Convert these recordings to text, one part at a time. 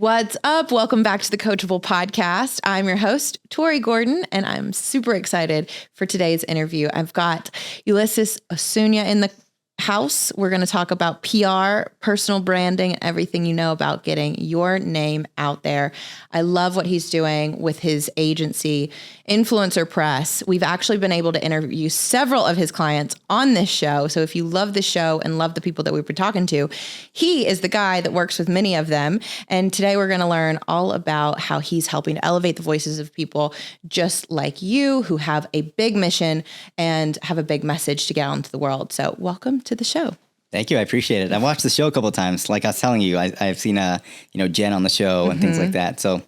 What's up? Welcome back to the Coachable Podcast. I'm your host, Tori Gordon, and I'm super excited for today's interview. I've got Ulyses Osuna in the house. We're going to talk about PR, personal branding, and everything you know about getting your name out there. I love what he's doing with his agency, Influencer Press. We've actually been able to interview several of his clients on this show. So if you love the show and love the people that we've been talking to, he is the guy that works with many of them. And today we're going to learn all about how he's helping to elevate the voices of people just like you who have a big mission and have a big message to get out into the world. So welcome to the show. Thank you. I appreciate it. I've watched the show a couple of times. Like I was telling you, I've seen, Jen on the show and things like that. So,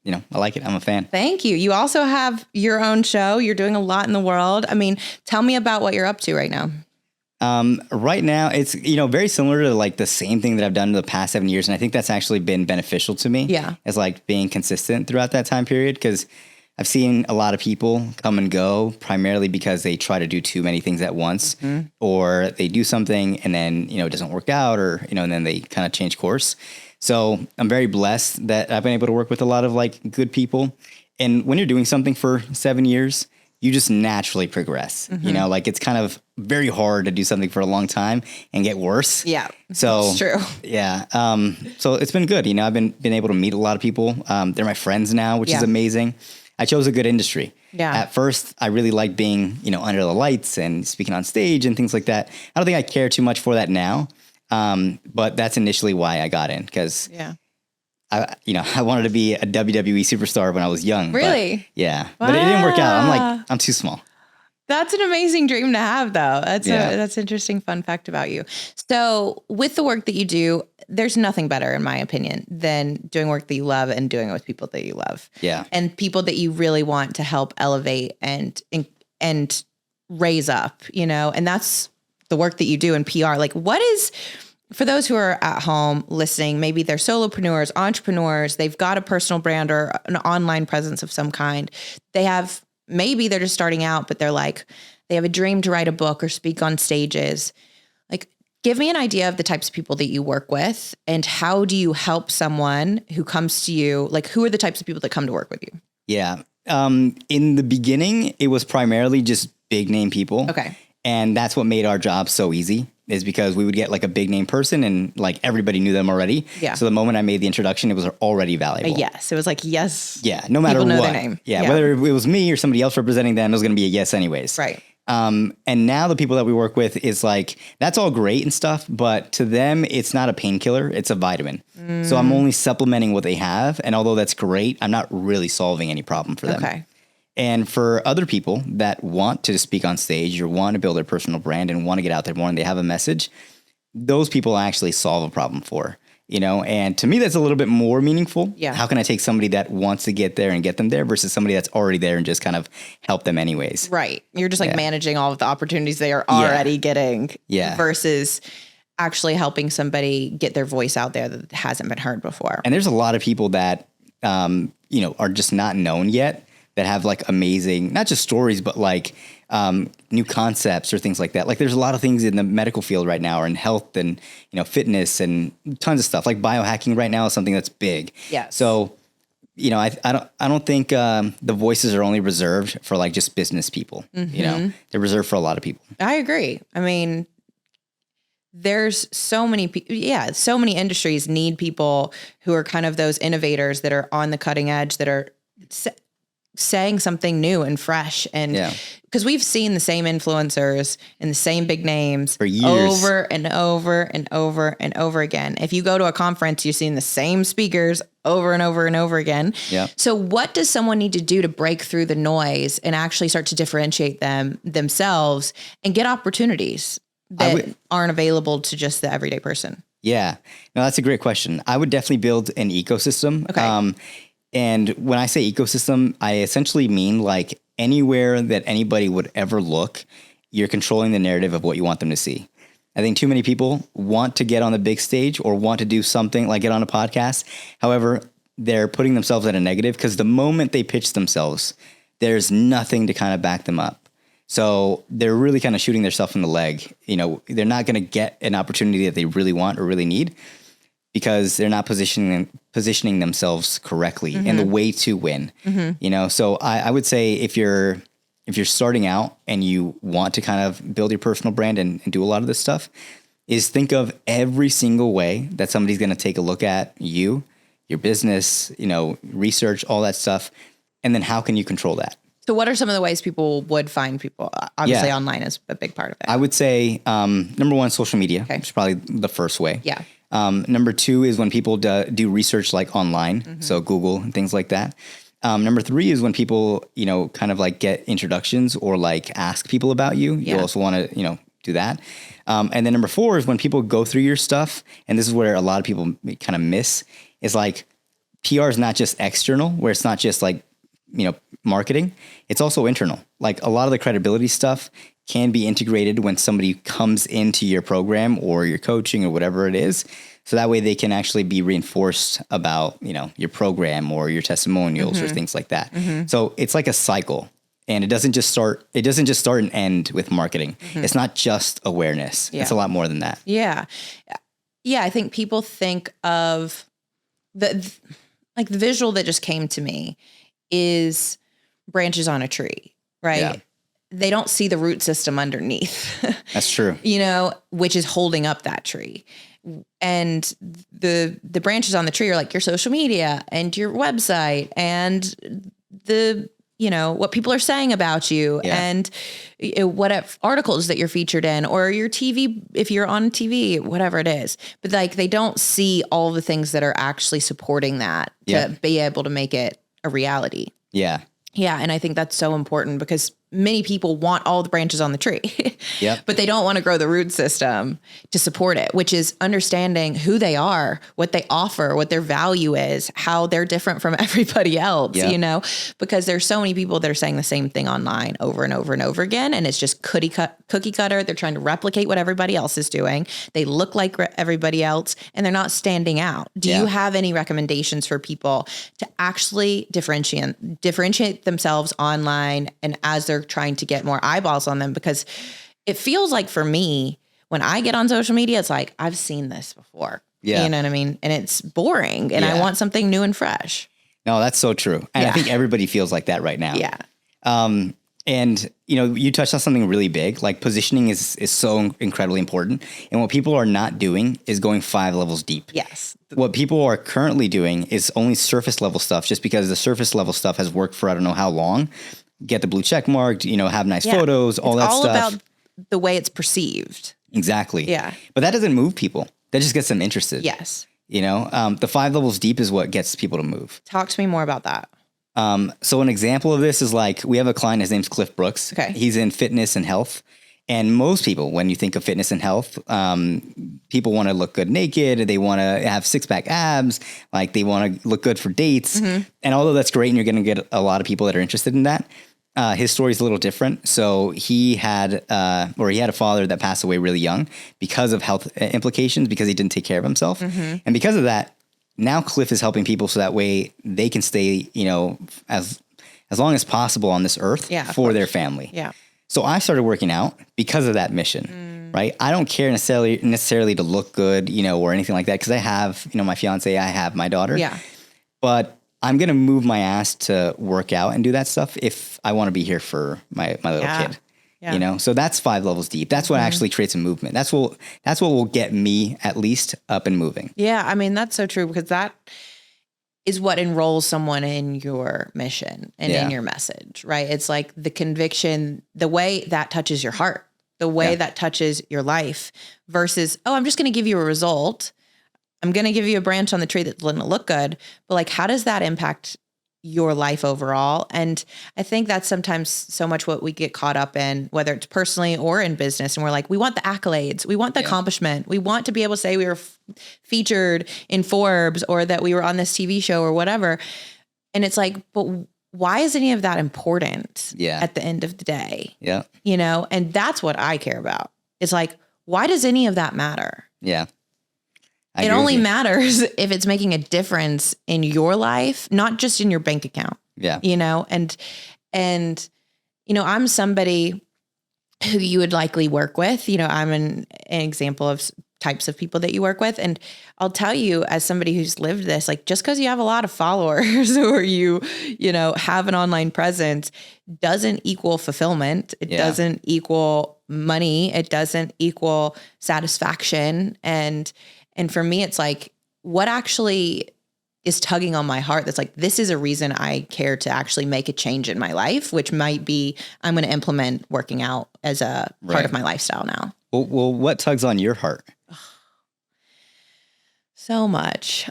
I like it. I'm a fan. Thank you. You also have your own show. You're doing a lot in the world. I mean, tell me about what you're up to right now. Right now it's, very similar to like the same thing that I've done in the past 7 years. And I think that's actually been beneficial to me. Yeah. As like being consistent throughout that time period. Cause I've seen a lot of people come and go primarily because they try to do too many things at once or they do something and then, it doesn't work out or, and then they kind of change course. So I'm very blessed that I've been able to work with a lot of like good people. And when you're doing something for 7 years, you just naturally progress, like it's kind of very hard to do something for a long time and get worse. Yeah. So it's true. Yeah. So it's been good. I've been able to meet a lot of people. They're my friends now, which is amazing. I chose a good industry. Yeah. At first, I really liked being, under the lights and speaking on stage and things like that. I don't think I care too much for that now. But that's initially why I got in because, I wanted to be a WWE superstar when I was young. Really? But, yeah. Wow. But it didn't work out. I'm too small. That's an amazing dream to have, though. That's an interesting fun fact about you. So with the work that you do, there's nothing better, in my opinion, than doing work that you love and doing it with people that you love. Yeah. And people that you really want to help elevate and raise up, and that's the work that you do in PR. Like what is, for those who are at home listening, maybe they're solopreneurs, entrepreneurs, they've got a personal brand or an online presence of some kind. Maybe they're just starting out, but they have a dream to write a book or speak on stages. Like, give me an idea of the types of people that you work with and how do you help someone who comes to you? Like, who are the types of people that come to work with you? Yeah. In the beginning, it was primarily just big name people. Okay. And that's what made our job so easy is because we would get like a big name person and like everybody knew them already. Yeah. So the moment I made the introduction, it was already valuable. Yes. It was like, yes. Yeah. No matter people know what. Their name. Yeah. Whether it was me or somebody else representing them, it was going to be a yes anyways. Right. And now the people that we work with is like, that's all great and stuff, but to them, it's not a painkiller. It's a vitamin. So I'm only supplementing what they have. And although that's great, I'm not really solving any problem for them. Okay. And for other people that want to speak on stage or want to build their personal brand and want to get out there more and they have a message, those people actually solve a problem for, and to me, that's a little bit more meaningful. Yeah. How can I take somebody that wants to get there and get them there versus somebody that's already there and just kind of help them anyways? Right. You're just managing all of the opportunities they are already getting versus actually helping somebody get their voice out there that hasn't been heard before. And there's a lot of people that, are just not known yet that have like amazing, not just stories, but like new concepts or things like that. Like there's a lot of things in the medical field right now or in health and, fitness and tons of stuff. Like biohacking right now is something that's big. Yeah. So, I don't think the voices are only reserved for like just business people, they're reserved for a lot of people. I agree. I mean, there's so many so many industries need people who are kind of those innovators that are on the cutting edge, that are saying something new and fresh. And because we've seen the same influencers and the same big names for years over and over and over and over again. If you go to a conference, you're seeing the same speakers over and over and over again. Yeah. So what does someone need to do to break through the noise and actually start to differentiate themselves and get opportunities that aren't available to just the everyday person? Yeah, no, that's a great question. I would definitely build an ecosystem. Okay. And when I say ecosystem, I essentially mean like anywhere that anybody would ever look, you're controlling the narrative of what you want them to see. I think too many people want to get on the big stage or want to do something like get on a podcast. However, they're putting themselves at a negative because the moment they pitch themselves, there's nothing to kind of back them up. So they're really kind of shooting themselves in the leg. They're not going to get an opportunity that they really want or really need. because they're not positioning themselves correctly in the way to win. You know, so I would say if you're starting out and you want to kind of build your personal brand and do a lot of this stuff, is think of every single way that somebody's going to take a look at you, your business, you know, research, all that stuff. And then how can you control that? So what are some of the ways people would find people? Obviously online is a big part of it. I would say, number one, social media, which is probably the first way. Yeah. Number two is when people do research like online. So Google and things like that. Number three is when people, you know, kind of like get introductions or like ask people about you. You also want to, you know, do that. And then number four is when people go through your stuff. And this is where a lot of people kind of miss, is like PR is not just external, where it's not just like, you know, marketing. It's also internal. Like a lot of the credibility stuff can be integrated when somebody comes into your program or your coaching or whatever it is. So that way they can actually be reinforced about, you know, your program or your testimonials or things like that. So it's like a cycle, and it doesn't just start and end with marketing. It's not just awareness. It's a lot more than that. Yeah. Yeah. I think people think of the visual that just came to me is branches on a tree, right? Yeah. They don't see the root system underneath. That's true. You know, which is holding up that tree. And the branches on the tree are like your social media and your website and the, you know, what people are saying about you and what articles that you're featured in, or your TV, if you're on TV, whatever it is. But like, they don't see all the things that are actually supporting that to be able to make it a reality. Yeah. Yeah. And I think that's so important because many people want all the branches on the tree, but they don't want to grow the root system to support it, which is understanding who they are, what they offer, what their value is, how they're different from everybody else, you know, because there's so many people that are saying the same thing online over and over and over again. And it's just cookie cutter. They're trying to replicate what everybody else is doing. They look like everybody else and they're not standing out. Do you have any recommendations for people to actually differentiate themselves online and as they're trying to get more eyeballs on them? Because it feels like for me, when I get on social media, it's like, I've seen this before. You know what I mean? And it's boring and I want something new and fresh. No, that's so true. And I think everybody feels like that right now. Yeah. And, you know, you touched on something really big, like positioning is so incredibly important. And what people are not doing is going 5 levels deep. Yes. What people are currently doing is only surface level stuff, just because the surface level stuff has worked for I don't know how long. Get the blue check marked, you know, have nice photos, all that stuff. It's all about the way it's perceived. Exactly. Yeah. But that doesn't move people. That just gets them interested. Yes. You know, the 5 levels deep is what gets people to move. Talk to me more about that. So an example of this is like, we have a client, his name's Cliff Brooks. Okay. He's in fitness and health. And most people, when you think of fitness and health, people want to look good naked. They want to have 6-pack abs. Like they want to look good for dates. And although that's great, and you're going to get a lot of people that are interested in that, his story is a little different. So he had a father that passed away really young because of health implications, because he didn't take care of himself. And because of that, now Cliff is helping people so that way they can stay, you know, as long as possible on this earth for their family. Yeah. So I started working out because of that mission, right? I don't care necessarily to look good, you know, or anything like that. Cause I have, you know, my fiance, I have my daughter, but I'm going to move my ass to work out and do that stuff if I want to be here for my little kid, you know? So that's 5 levels deep. That's what actually creates a movement. That's what will get me at least up and moving. Yeah. I mean, that's so true because that is what enrolls someone in your mission and in your message, right? It's like the conviction, the way that touches your heart, the way that touches your life versus, oh, I'm just going to give you a result. I'm going to give you a branch on the tree that's going to look good. But like, how does that impact your life overall? And I think that's sometimes so much what we get caught up in, whether it's personally or in business. And we're like, we want the accolades. We want the accomplishment. We want to be able to say we were featured in Forbes or that we were on this TV show or whatever. And it's like, but why is any of that important at the end of the day? Yeah. You know, and that's what I care about. It's like, why does any of that matter? Yeah. It only matters if it's making a difference in your life, not just in your bank account. Yeah. You know, and, you know, I'm somebody who you would likely work with. You know, I'm an example of types of people that you work with. And I'll tell you, as somebody who's lived this, like just because you have a lot of followers or you have an online presence doesn't equal fulfillment. It doesn't equal money. It doesn't equal satisfaction. And for me, it's like, what actually is tugging on my heart that's like, this is a reason I care to actually make a change in my life, which might be I'm going to implement working out as a part of my lifestyle now. Well, what tugs on your heart? So much.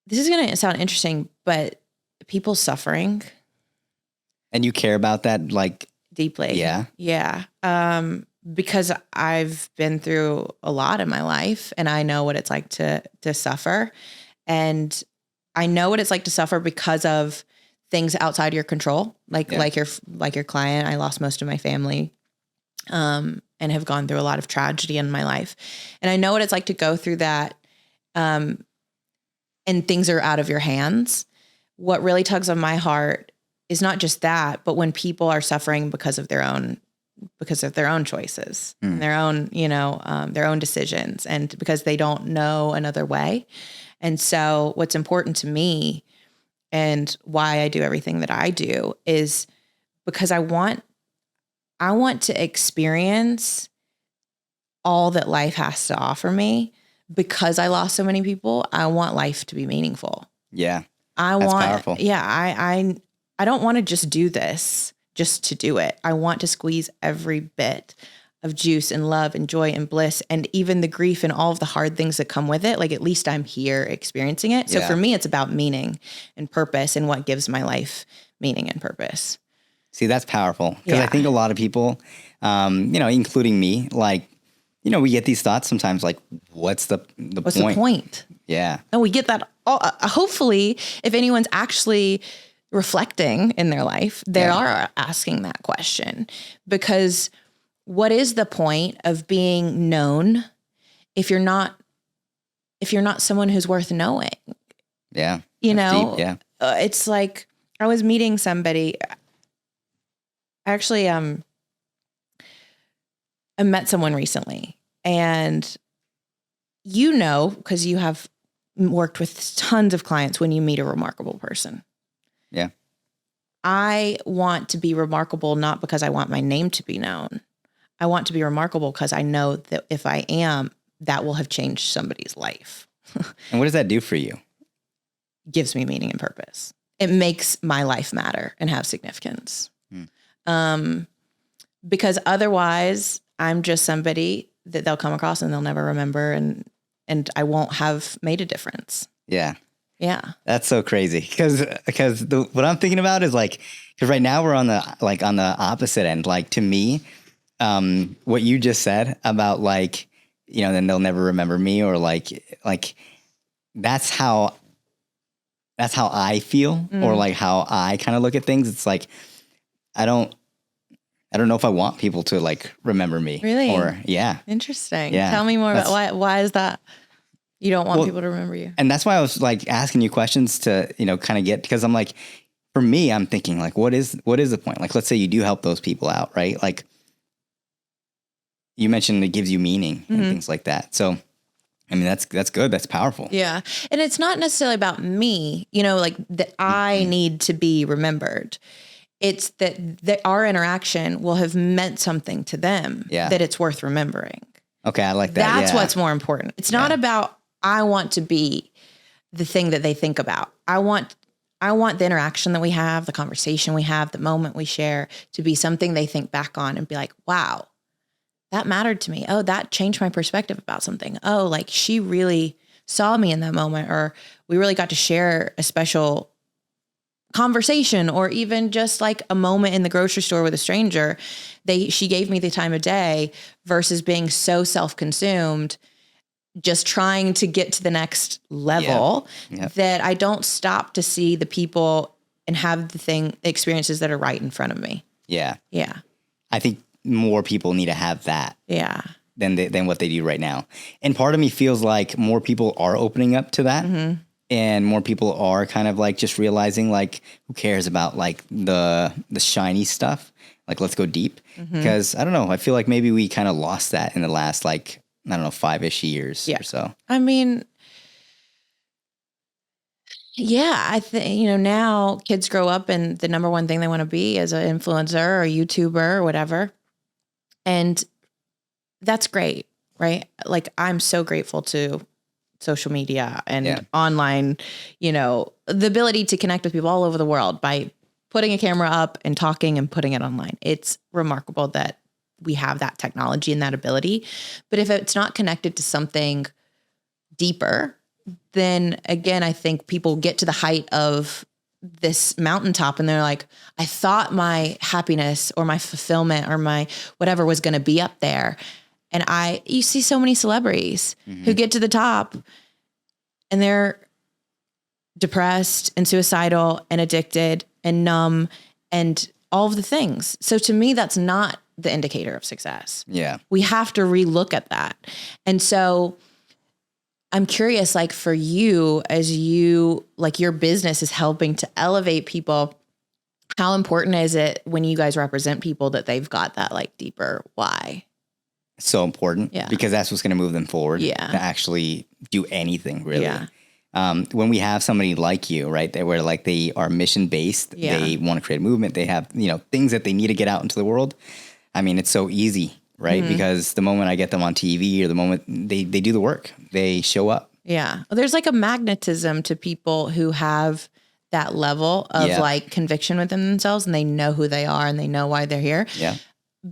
This is going to sound interesting, but people suffering. And you care about that, like, deeply. Yeah. Yeah. Because I've been through a lot in my life and I know what it's like to suffer. And I know what it's like to suffer because of things outside your control. Like your client, I lost most of my family. And have gone through a lot of tragedy in my life. And I know what it's like to go through that. And things are out of your hands. What really tugs on my heart is not just that, but when people are suffering because of their own choices, and their own decisions, and because they don't know another way. And so what's important to me and why I do everything that I do is because I want to experience all that life has to offer me. Because I lost so many people, I want life to be meaningful. Yeah. That's powerful. Yeah. I don't want to just do this just to do it. I want to squeeze every bit of juice and love and joy and bliss and even the grief and all of the hard things that come with it. Like, at least I'm here experiencing it. So for me, it's about meaning and purpose and what gives my life meaning and purpose. See, that's powerful. Because I think a lot of people, including me, like, we get these thoughts sometimes like, what's the point? Yeah. And we get that. Hopefully, if anyone's actually reflecting in their life, they are asking that question. Because what is the point of being known if you're not someone who's worth knowing? Yeah. Deep, yeah. It's like I was meeting somebody. Actually, I met someone recently, and because you have worked with tons of clients, when you meet a remarkable person. Yeah. I want to be remarkable, not because I want my name to be known. I want to be remarkable because I know that if I am, that will have changed somebody's life. And what does that do for you? Gives me meaning and purpose. It makes my life matter and have significance. Because otherwise I'm just somebody that they'll come across and they'll never remember, and I won't have made a difference. Yeah. Yeah. That's so crazy. Because what I'm thinking about is like, because right now we're on the opposite end. Like, to me, what you just said about like, then they'll never remember me, or like that's how I feel, or like how I kind of look at things. It's like, I don't know if I want people to like remember me. Really? Or yeah. Interesting. Yeah. Tell me more about why is that you don't want people to remember you? And that's why I was like asking you questions to, kind of get, because I'm like, for me, I'm thinking like, what is the point? Like, let's say you do help those people out, right? Like, you mentioned it gives you meaning and things like that. So, I mean, that's good. That's powerful. Yeah. And it's not necessarily about me, like that I need to be remembered. It's that our interaction will have meant something to them that it's worth remembering. Okay. I like that. That's what's more important. It's not about, I want to be the thing that they think about. I want the interaction that we have, the conversation we have, the moment we share to be something they think back on and be like, wow, that mattered to me. Oh, that changed my perspective about something. Oh, like she really saw me in that moment, or we really got to share a special conversation, or even just like a moment in the grocery store with a stranger. She gave me the time of day, versus being so self-consumed, just trying to get to the next level that I don't stop to see the people and have the experiences that are right in front of me. Yeah. Yeah. I think more people need to have that. Yeah. Than what they do right now. And part of me feels like more people are opening up to that. And more people are kind of like just realizing like, who cares about like the shiny stuff? Like, let's go deep. Because I don't know, I feel like maybe we kind of lost that in the last, like, I don't know, 5-ish years or so. I mean, yeah, I think, now kids grow up and the number one thing they want to be is an influencer or a YouTuber or whatever. And that's great, right? Like, I'm so grateful to social media and online, the ability to connect with people all over the world by putting a camera up and talking and putting it online. It's remarkable that we have that technology and that ability. But if it's not connected to something deeper, then again, I think people get to the height of this mountaintop and they're like, I thought my happiness or my fulfillment or my whatever was going to be up there. And you see so many celebrities who get to the top and they're depressed and suicidal and addicted and numb and all of the things. So to me, that's not the indicator of success. Yeah. We have to relook at that. And so I'm curious, like for you, as your business is helping to elevate people, how important is it when you guys represent people that they've got that like deeper why? So important because that's what's going to move them forward to actually do anything really. Yeah. When we have somebody like you, right, they are mission based, they want to create a movement, they have, things that they need to get out into the world. I mean, it's so easy, right? Because the moment I get them on TV or the moment they do the work, they show up. Yeah. Well, there's like a magnetism to people who have that level of like conviction within themselves and they know who they are and they know why they're here. Yeah.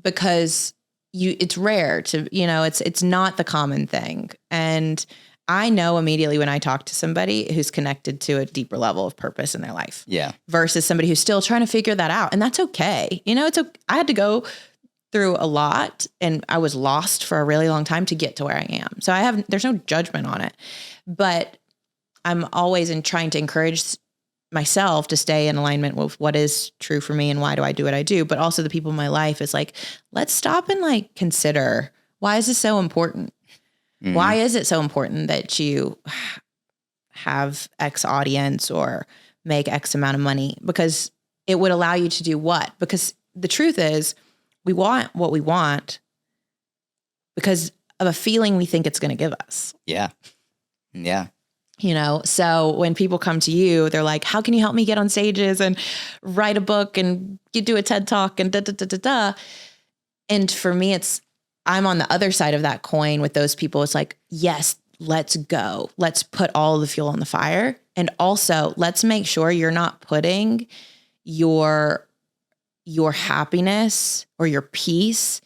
Because it's rare to, it's not the common thing. And I know immediately when I talk to somebody who's connected to a deeper level of purpose in their life. Yeah. Versus somebody who's still trying to figure that out. And that's okay. I had to go through a lot and I was lost for a really long time to get to where I am. So there's no judgment on it, but I'm always trying to encourage myself to stay in alignment with what is true for me and why do I do what I do. But also the people in my life is like, let's stop and like consider, why is this so important? Mm-hmm. Why is it so important that you have X audience or make X amount of money? Because it would allow you to do what? Because the truth is we want what we want because of a feeling we think it's going to give us. Yeah. Yeah. So when people come to you, they're like, how can you help me get on stages and write a book and you do a TED talk and da, da, da, da, da. And for me, I'm on the other side of that coin with those people. It's like, yes, let's go. Let's put all the fuel on the fire. And also let's make sure you're not putting your happiness or your peace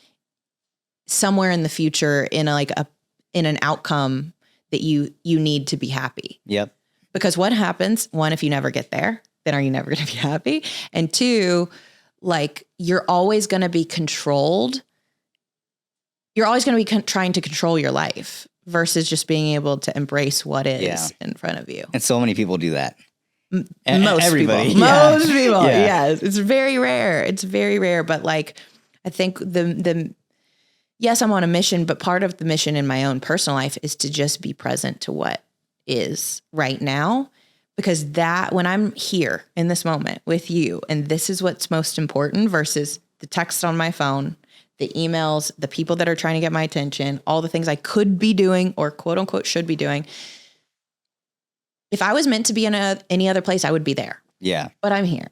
somewhere in the future in an outcome that you need to be happy. Yep. Because what happens, one, if you never get there, then are you never going to be happy? And two, like you're always going to be controlled. You're always going to be trying to control your life versus just being able to embrace what is in front of you. And so many people do that. Most people. Yes. It's very rare. It's very rare. But like, I think yes, I'm on a mission, but part of the mission in my own personal life is to just be present to what is right now. Because when I'm here in this moment with you, and this is what's most important versus the text on my phone, the emails, the people that are trying to get my attention, all the things I could be doing or quote unquote should be doing. If I was meant to be in any other place, I would be there. Yeah. But I'm here.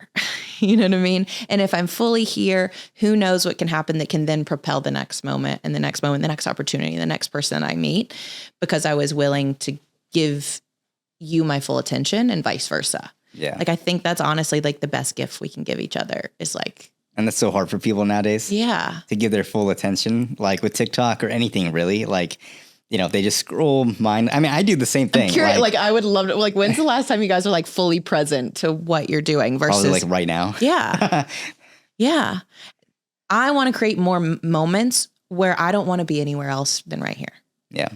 You know what I mean? And if I'm fully here, who knows what can happen that can then propel the next moment and the next moment, the next opportunity, the next person I meet, because I was willing to give you my full attention and vice versa. Yeah. Like, I think that's honestly like the best gift we can give each other is like. And that's so hard for people nowadays. Yeah. To give their full attention, like with TikTok or anything really, like, they just scroll mine. I mean, I do the same thing. I'm curious, like I would love to, like, when's the last time you guys were like fully present to what you're doing versus probably like right now. Yeah. Yeah. I want to create more moments where I don't want to be anywhere else than right here. Yeah.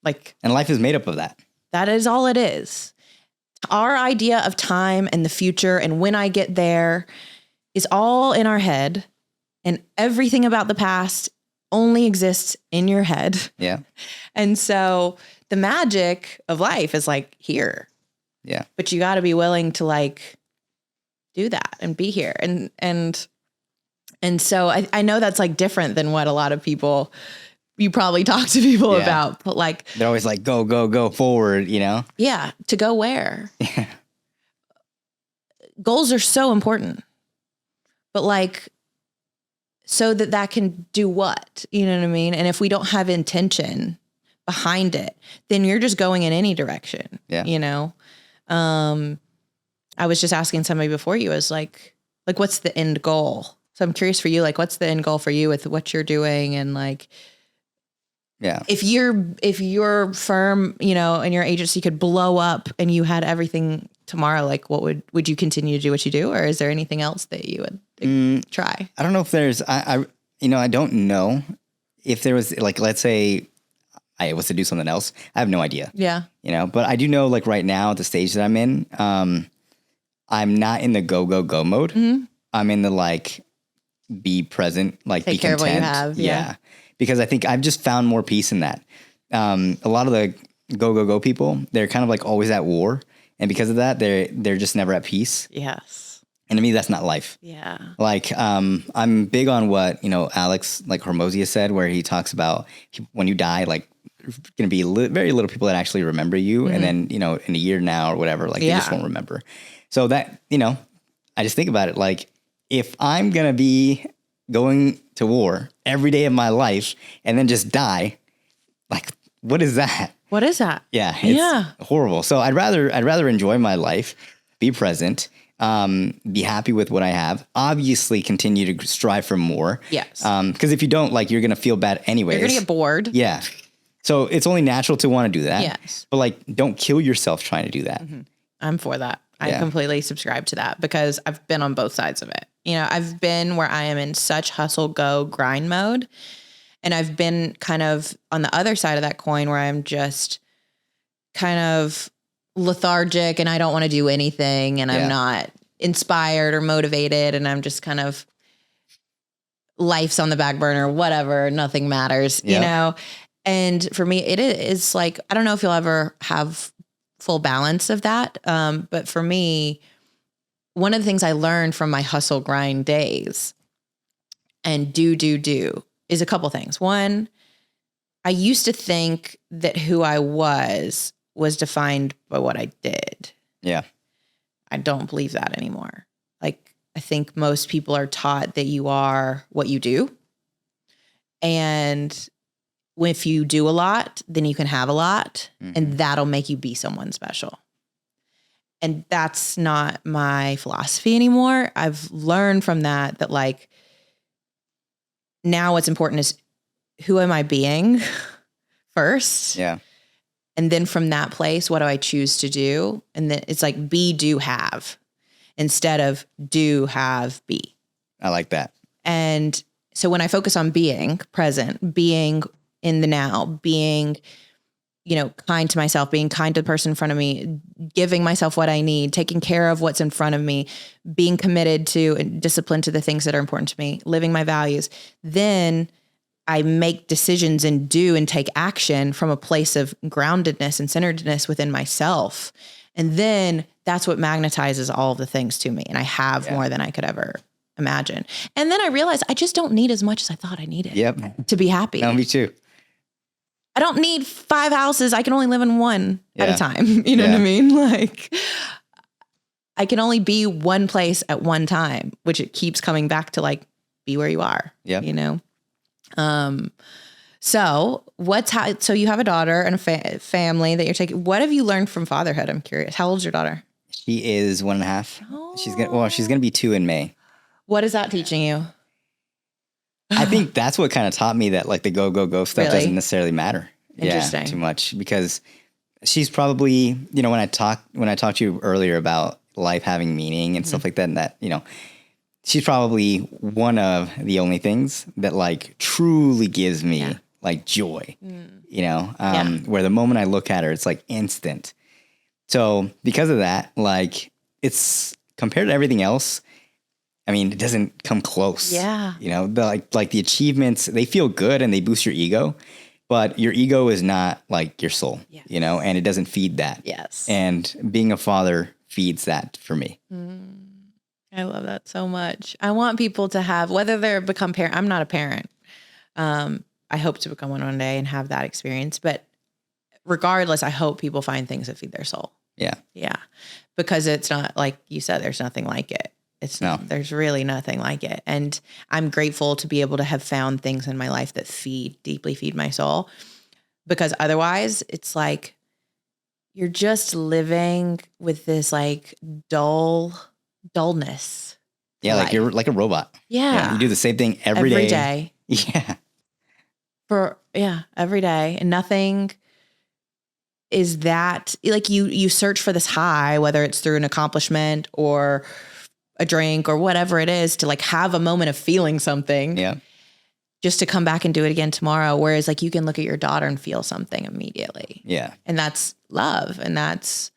Like, and life is made up of that. That is all it is. Our idea of time and the future and when I get there is all in our head, and everything about the past only exists in your head. Yeah. And so the magic of life is like here. Yeah. But you got to be willing to like do that and be here. And And so I know that's like different than what a lot of people, you probably talk to people about, but like, they're always like, go forward, you know? Yeah. To go where? Goals are so important, but like, so that can do what, you know what I mean? And if we don't have intention behind it, then you're just going in any direction, you know? I was just asking somebody before you, is like, what's the end goal? So I'm curious for you, like, what's the end goal for you with what you're doing? And like, if your firm, you know, and your agency could blow up and you had everything tomorrow, like what would you continue to do what you do? Or is there anything else that you would try? I don't know if there's, I don't know if there was like, let's say I was to do something else. I have no idea. Yeah. You know, but I do know like right now at the stage that I'm in, I'm not in the go mode. Mm-hmm. I'm in the like, be present, like take be care content. Of what you have. Yeah. Because I think I've just found more peace in that. A lot of the go people, they're kind of like always at war. And because of that, they're just never at peace. Yes. And to me, that's not life. Yeah. Like, I'm big on what, you know, Alex, like Hormosia said, where he talks about when you die, like going to be very little people that actually remember you. Mm-hmm. And then, you know, in a year now or whatever, like they just won't remember. So that, you know, I just think about it like, if I'm going to be going to war every day of my life and then just die, like, what is that? What is that? Yeah. It's horrible. So I'd rather enjoy my life, be present, be happy with what I have, obviously continue to strive for more. Yes. Because if you don't, like, you're going to feel bad anyways. You're going to get bored. Yeah. So it's only natural to want to do that. Yes. But like, don't kill yourself trying to do that. Mm-hmm. I'm for that. I completely subscribe to that because I've been on both sides of it. You know, I've been where I am in such hustle, go, grind mode. And I've been kind of on the other side of that coin where I'm just kind of lethargic and I don't want to do anything and I'm not inspired or motivated. And I'm just kind of life's on the back burner, whatever, nothing matters, you know? And for me, it is like, I don't know if you'll ever have full balance of that. But for me, one of the things I learned from my hustle grind days and do is a couple things. One, I used to think that who I was defined by what I did. Yeah. I don't believe that anymore. Like, I think most people are taught that you are what you do. And if you do a lot, then you can have a lot, and that'll make you be someone special. And that's not my philosophy anymore. I've learned from that like, now what's important is who am I being first? Yeah. And then from that place, what do I choose to do? And then it's like be, do, have instead of do, have, be. I like that. And so when I focus on being present, being in the now, being, you know, kind to myself, being kind to the person in front of me, giving myself what I need, taking care of what's in front of me, being committed to and disciplined to the things that are important to me, living my values, then I make decisions and do and take action from a place of groundedness and centeredness within myself. And then that's what magnetizes all of the things to me. And I have more than I could ever imagine. And then I realized I just don't need as much as I thought I needed to be happy. No, me too. I don't need 5 houses. I can only live in one at a time. You know what I mean? Like, I can only be one place at one time, which it keeps coming back to like, be where you are, you know? So so you have a daughter and a family that you're taking. What have you learned from fatherhood? I'm curious. How old's your daughter? She is 1.5. Oh. She's going to be 2 in May. What is that teaching you? I think that's what kind of taught me that like the go stuff doesn't necessarily matter. Interesting. Too much, because she's probably, you know, when I talked to you earlier about life having meaning and stuff like that, and that, you know, she's probably one of the only things that like truly gives me like joy, you know, where the moment I look at her, it's like instant. So because of that, like it's compared to everything else, I mean, it doesn't come close. Yeah. You know, like the achievements, they feel good and they boost your ego, but your ego is not like your soul, you know, and it doesn't feed that. Yes. And being a father feeds that for me. I love that so much. I want people to have, whether they're become parent, I'm not a parent. I hope to become one day and have that experience. But regardless, I hope people find things that feed their soul. Yeah. Yeah. Because it's not, like you said, there's nothing like it. There's really nothing like it. And I'm grateful to be able to have found things in my life that deeply feed my soul. Because otherwise it's like, you're just living with this like dullness. Yeah. Like you're like a robot. Yeah. You do the same thing every day. Yeah. Every day. And nothing is that, like, you search for this high, whether it's through an accomplishment or a drink or whatever it is, to like have a moment of feeling something. Yeah. Just to come back and do it again tomorrow. Whereas like you can look at your daughter and feel something immediately. Yeah. And that's love. And that's,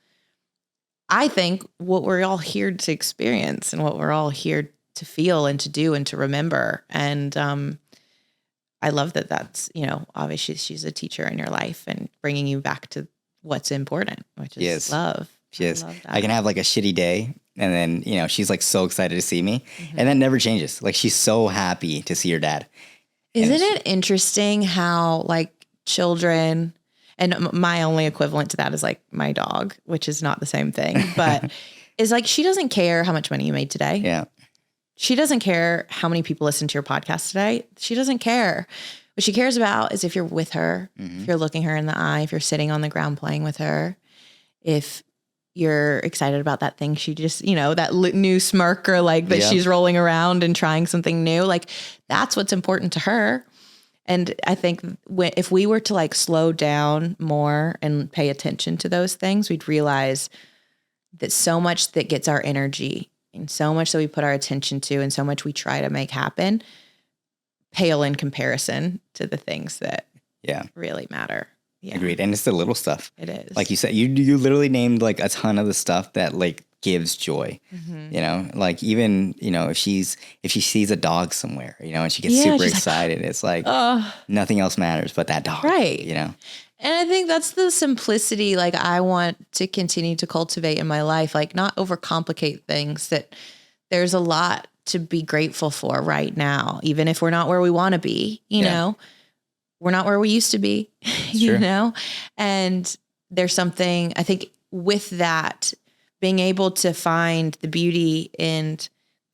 I think, what we're all here to experience and what we're all here to feel and to do and to remember. And I love that that's, obviously she's a teacher in your life and bringing you back to what's important, which is love. Yes. I can have like a shitty day and then, she's like so excited to see me and that never changes. Like she's so happy to see her dad. Isn't it interesting how like children, and my only equivalent to that is like my dog, which is not the same thing, but is like, she doesn't care how much money you made today. Yeah. She doesn't care how many people listen to your podcast today. She doesn't care. What she cares about is if you're with her, if you're looking her in the eye, if you're sitting on the ground playing with her, if you're excited about that thing she just, that new smirk or like that she's rolling around and trying something new. Like that's what's important to her. And I think if we were to like slow down more and pay attention to those things, we'd realize that so much that gets our energy and so much that we put our attention to and so much we try to make happen pale in comparison to the things that really matter. Yeah. Agreed. And it's the little stuff. It is. Like you said, you literally named like a ton of the stuff that like gives joy, like even, if she sees a dog somewhere, and she gets super excited, like, it's like nothing else matters but that dog. Right. And I think that's the simplicity. Like I want to continue to cultivate in my life, like not overcomplicate things, that there's a lot to be grateful for right now, even if we're not where we want to be, you know. We're not where we used to be, and there's something, I think, with that, being able to find the beauty in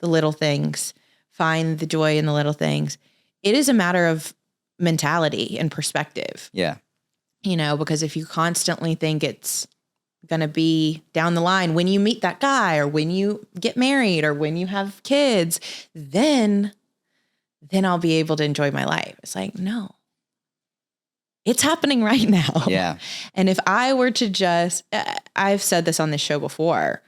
the little things, find the joy in the little things. It is a matter of mentality and perspective. Yeah. Because if you constantly think it's going to be down the line when you meet that guy or when you get married or when you have kids, then I'll be able to enjoy my life. It's like, no. It's happening right now. Yeah. And if I were to just, I've said this on this show before,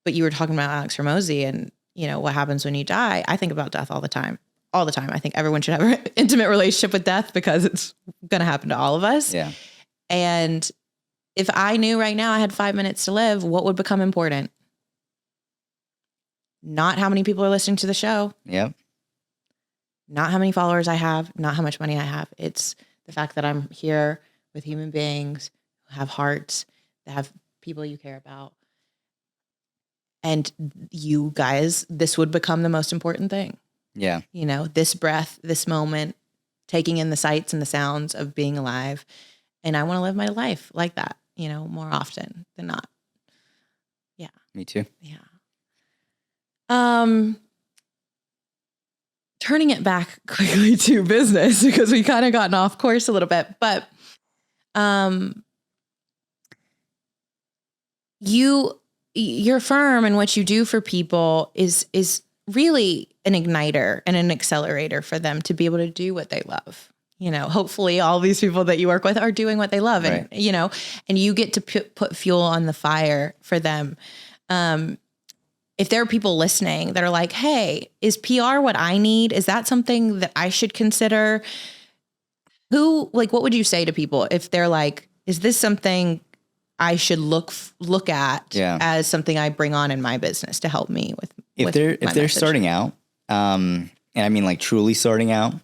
but you were talking about Alex Hormozy and, what happens when you die. I think about death all the time. All the time. I think everyone should have an intimate relationship with death because it's going to happen to all of us. Yeah. And if I knew right now I had 5 minutes to live, what would become important? Not how many people are listening to the show. Yep. Not how many followers I have, not how much money I have. It's the fact that I'm here with human beings who have hearts, that have people you care about. And you guys, this would become the most important thing. Yeah. This breath, this moment, taking in the sights and the sounds of being alive. And I want to live my life like that, more often than not. Yeah. Me too. Yeah. Turning it back quickly to business because we kind of gotten off course a little bit, but your firm and what you do for people is really an igniter and an accelerator for them to be able to do what they love. Hopefully all these people that you work with are doing what they love, and and you get to put fuel on the fire for them. If there are people listening that are like, hey, is PR what I need? Is that something that I should consider? What would you say to people if they're like, is this something I should look at as something I bring on in my business to help me with if they're starting out, and I mean like truly starting out,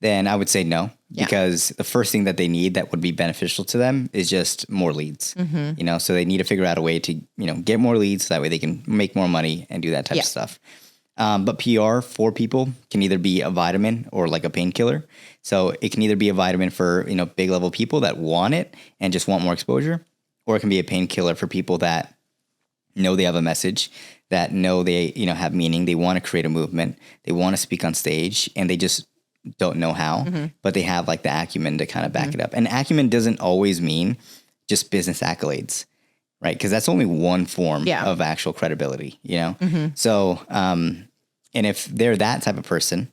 then I would say no. because the first thing that they need that would be beneficial to them is just more leads, so they need to figure out a way to, get more leads. So that way they can make more money and do that type of stuff. But PR for people can either be a vitamin or like a painkiller. So it can either be a vitamin for, big level people that want it and just want more exposure, or it can be a painkiller for people that know they have a message, that know they, have meaning. They want to create a movement. They want to speak on stage and they just don't know how, but they have like the acumen to kind of back it up. And acumen doesn't always mean just business accolades, right? Because that's only one form of actual credibility, So, and if they're that type of person,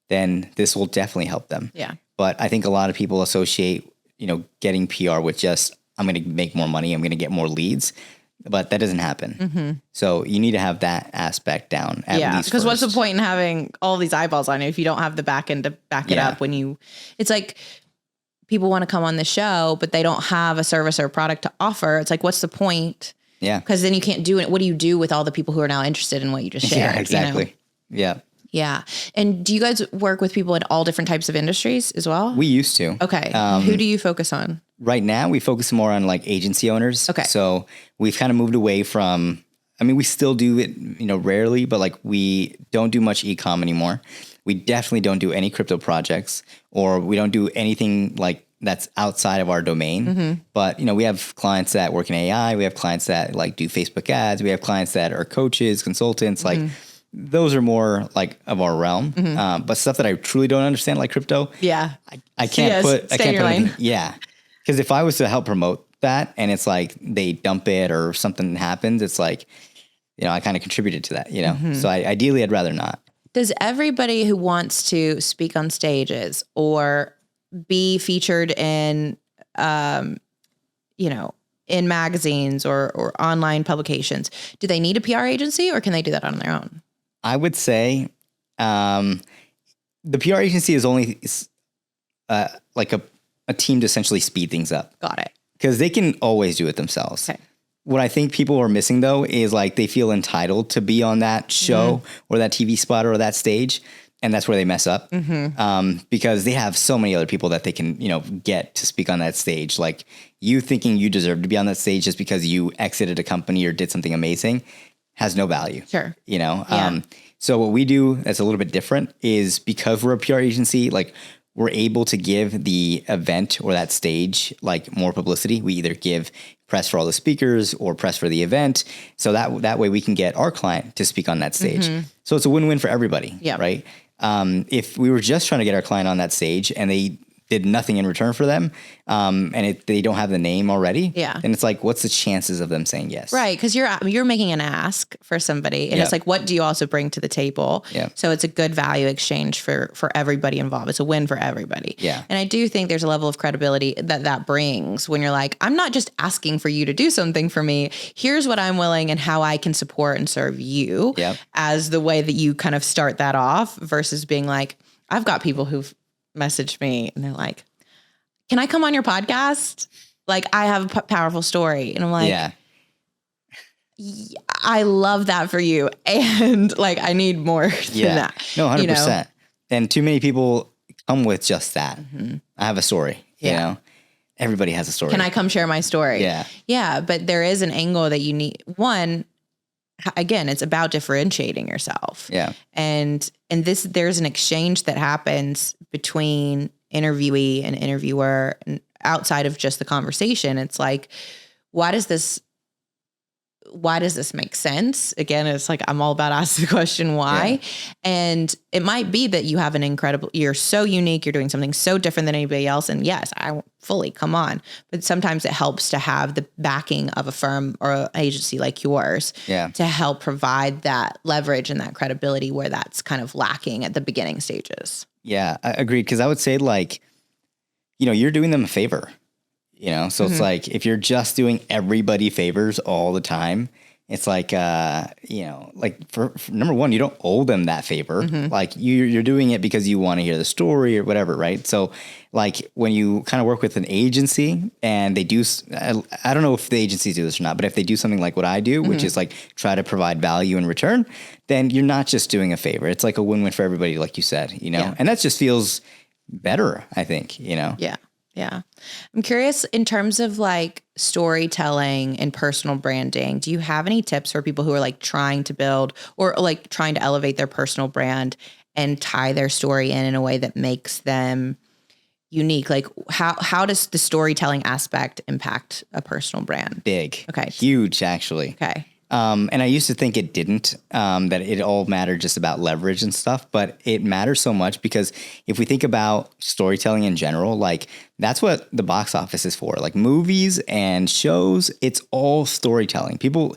then this will definitely help them. Yeah. But I think a lot of people associate, getting PR with just, I'm going to make more money, I'm going to get more leads. But that doesn't happen. So you need to have that aspect down at least because what's the point in having all these eyeballs on you if you don't have the back end to back it up it's like people want to come on the show, but they don't have a service or a product to offer. It's like, what's the point? Yeah. Because then you can't do it. What do you do with all the people who are now interested in what you just shared? Yeah, exactly. Yeah. Yeah. And do you guys work with people in all different types of industries as well? We used to. Okay. Who do you focus on? Right now, we focus more on like agency owners. Okay. So we've kind of moved away from, we still do it, rarely, but like we don't do much e-com anymore. We definitely don't do any crypto projects, or we don't do anything like that's outside of our domain. But, we have clients that work in AI. We have clients that like do Facebook ads. We have clients that are coaches, consultants, like those are more like of our realm. But stuff that I truly don't understand, like crypto. Yeah. I can't put in your lane. Yeah. Because if I was to help promote that and it's like they dump it or something happens, it's like, I kind of contributed to that, So ideally, I'd rather not. Does everybody who wants to speak on stages or be featured in, in magazines or online publications, do they need a PR agency or can they do that on their own? I would say the PR agency is only like a team to essentially speed things up. Got it. Because they can always do it themselves. Okay. What I think people are missing, though, is like they feel entitled to be on that show or that TV spot or that stage. And that's where they mess up because they have so many other people that they can, get to speak on that stage. Like you thinking you deserve to be on that stage just because you exited a company or did something amazing has no value. Sure. So what we do that's a little bit different is because we're a PR agency, like we're able to give the event or that stage like more publicity. We either give press for all the speakers or press for the event. So that way we can get our client to speak on that stage. So it's a win-win for everybody. Yeah. Right. If we were just trying to get our client on that stage and they did nothing in return for them, and they don't have the name already, then it's like, what's the chances of them saying yes? Right, because you're making an ask for somebody, and it's like, what do you also bring to the table? Yeah. So it's a good value exchange for everybody involved. It's a win for everybody. Yeah. And I do think there's a level of credibility that brings when you're like, I'm not just asking for you to do something for me. Here's what I'm willing and how I can support and serve you as the way that you kind of start that off versus being like, I've got people who've messaged me and they're like, can I come on your podcast? Like I have a powerful story. And I'm like, I love that for you. And like, I need more than that. No, 100%. And too many people come with just that. I have a story, you know, everybody has a story. Can I come share my story? Yeah. Yeah. But there is an angle that you need. One, again, it's about differentiating yourself. Yeah. And there's an exchange that happens between interviewee and interviewer and outside of just the conversation. It's like, why does this make sense? Again, it's like, I'm all about asking the question, why? Yeah. And it might be that you have you're so unique, you're doing something so different than anybody else. And yes, I fully come on, but sometimes it helps to have the backing of a firm or an agency like yours to help provide that leverage and that credibility where that's kind of lacking at the beginning stages. Yeah, I agreed. Cause I would say like, you're doing them a favor. So it's like, if you're just doing everybody favors all the time, it's like, like for number one, you don't owe them that favor. Like you're doing it because you want to hear the story or whatever. Right. So like when you kind of work with an agency and they do, I don't know if the agencies do this or not, but if they do something like what I do, which is like try to provide value in return, then you're not just doing a favor. It's like a win-win for everybody. Like you said, and that just feels better, I think, you know? Yeah. Yeah. I'm curious in terms of like storytelling and personal branding. Do you have any tips for people who are like trying to build or like trying to elevate their personal brand and tie their story in a way that makes them unique? Like how does the storytelling aspect impact a personal brand? Big. Okay. Huge, actually. Okay. And I used to think it didn't, that it all mattered just about leverage and stuff, but it matters so much because if we think about storytelling in general, like that's what the box office is for. Like movies and shows, it's all storytelling. People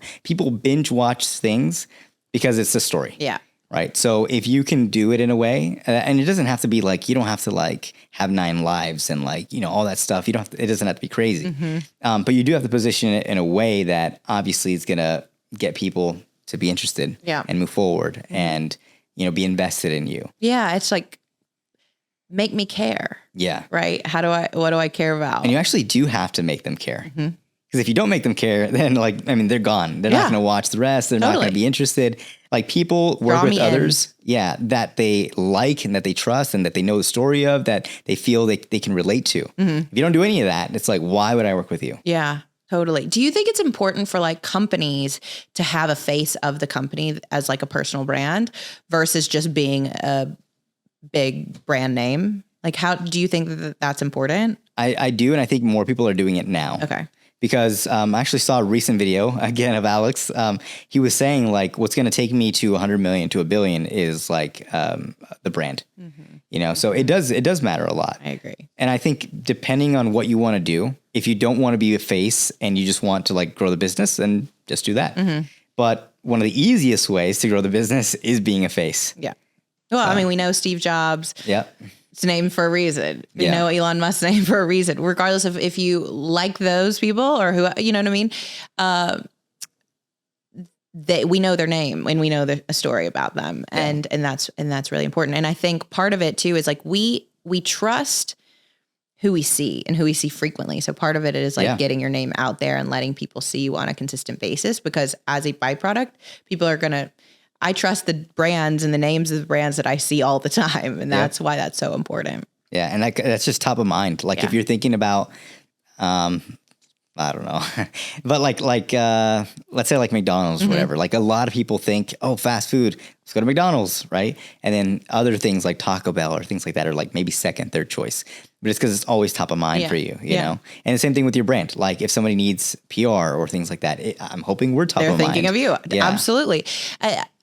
binge watch things because it's a story. Yeah. Right. So if you can do it in a way, and it doesn't have to be like, you don't have to like have 9 lives and like, you know, all that stuff. You don't have to, it doesn't have to be crazy. But you do have to position it in a way that obviously is going to get people to be interested and move forward and, you know, be invested in you. Yeah. It's like, make me care. Yeah. Right. What do I care about? And you actually do have to make them care. Because if you don't make them care, then like, I mean, they're gone. They're not going to watch the rest. They're not going to be interested. Like people work with others, that they like and that they trust and that they know the story of, that they feel they can relate to. If you don't do any of that, it's like, why would I work with you? Yeah, totally. Do you think it's important for like companies to have a face of the company as like a personal brand versus just being a big brand name? Like how do you think that that's important? I do. And I think more people are doing it now. Okay. Because I actually saw a recent video again of Alex. He was saying like, what's going to take me to 100 million to $1 billion is like the brand, you know. So it does matter a lot. I agree. And I think depending on what you want to do, if you don't want to be a face and you just want to like grow the business, then just do that. But one of the easiest ways to grow the business is being a face. Yeah. Well, I mean, we know Steve Jobs. Yeah. It's named for a reason. You know, Elon Musk's named for a reason, regardless of if you like those people or who, you know what I mean? We know their name and we know a story about them. And that's really important. And I think part of it too is like, we trust who we see and who we see frequently. So part of it is like getting your name out there and letting people see you on a consistent basis, because as a byproduct, people are going to, I trust the brands and the names of the brands that I see all the time. And that's why that's so important. Yeah. And that's just top of mind. Like if you're thinking about, I don't know, but like, let's say like McDonald's or whatever, like a lot of people think, oh, fast food, let's go to McDonald's. Right. And then other things like Taco Bell or things like that are like maybe second, third choice, but it's because it's always top of mind for you, you know? And the same thing with your brand. Like if somebody needs PR or things like that, I'm hoping we're top of mind. They're thinking of you. Yeah. Absolutely.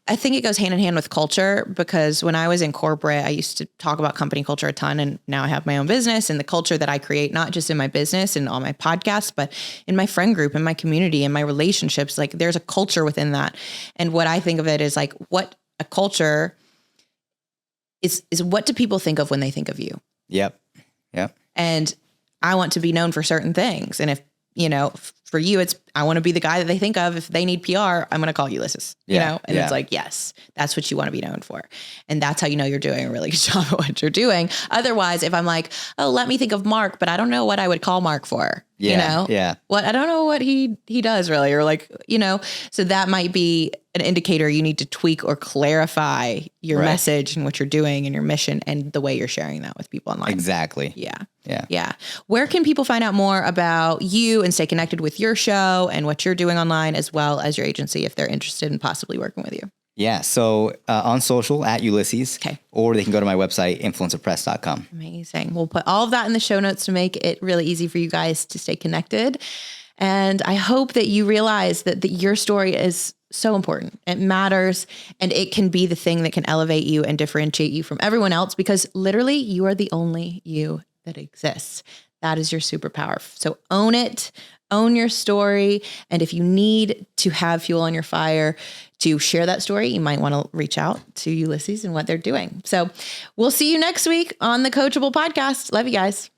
I think it goes hand in hand with culture, because when I was in corporate, I used to talk about company culture a ton, and now I have my own business, and the culture that I create, not just in my business and on my podcast, but in my friend group, in my community, in my relationships, like there's a culture within that. And what I think of it is like, what a culture is what do people think of when they think of you? Yep. And I want to be known for certain things. And if, you know, for you, it's, I want to be the guy that they think of. If they need PR, I'm going to call Ulyses, you know? And it's like, yes, that's what you want to be known for. And that's how you know you're doing a really good job at what you're doing. Otherwise, if I'm like, oh, let me think of Mark, but I don't know what I would call Mark for, you know? What, I don't know what he does really, or like, you know, so that might be an indicator you need to tweak or clarify your message and what you're doing and your mission and the way you're sharing that with people online. Exactly. Yeah. Where can people find out more about you and stay connected with your show and what you're doing online, as well as your agency, if they're interested in possibly working with you? Yeah. So on social at Ulyses, or they can go to my website, influencerpress.com. Amazing. We'll put all of that in the show notes to make it really easy for you guys to stay connected. And I hope that you realize that your story is so important. It matters, and it can be the thing that can elevate you and differentiate you from everyone else, because literally you are the only you that exists. That is your superpower. So own it, own your story. And if you need to have fuel on your fire to share that story, you might want to reach out to Ulyses and what they're doing. So we'll see you next week on the Coachable Podcast. Love you guys.